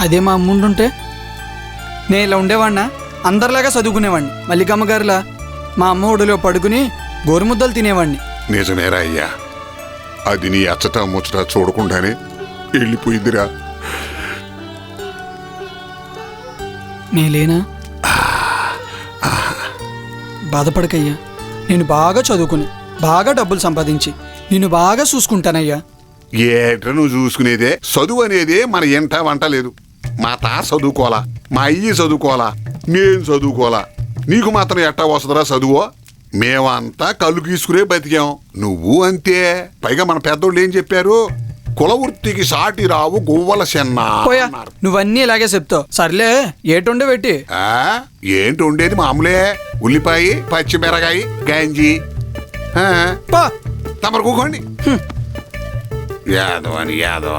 అదే మా అమ్ముంటుంటే నేను ఇలా ఉండేవాడినా? అందరిలాగా చదువుకునేవాడిని. మల్లికమ్మ గారిలా మా అమ్మ ఒడిలో పడుకుని గోరుముద్దలు తినేవాడిని. నిజమేరా అయ్యా, అది నీ అచ్చట ముచ్చట చూడకుండానే వెళ్ళిపోయిందిరా. నేలేనా? బాధపడకయ్యా, నేను బాగా చదువుకుని బాగా డబ్బులు సంపాదించి నిన్ను బాగా చూసుకుంటానయ్యా. ఏట్రా నువ్వు చూసుకునేదే? చదువు అనేదే మన ఎంట వంట లేదు. మా తాత చదువుకోవాలా, మా అయ్యి చదువుకోవాలా, నేను చదువుకోవాలా, నీకు మాత్రం ఎట్టా వస్తుందిరా చదువు? మేమంతా కళ్ళు గీసుకునే బతికాం, నువ్వు అంతే. పైగా మన పెద్దోళ్ళు ఏం చెప్పారు? కులవృత్తికి సాటి రావు గువ్వల చెన్నా పోయా, అన్నారు. నువ్వన్నీ ఇలాగే చెప్తావు. సర్లే, ఏటుండే పెట్టి. ఏంటి ఉండేది? మామూలే, ఉల్లిపాయ, పచ్చిమిరకాయ, గంజి. పా తమరు కూకోండి. యాదవ్ అని యాదవ.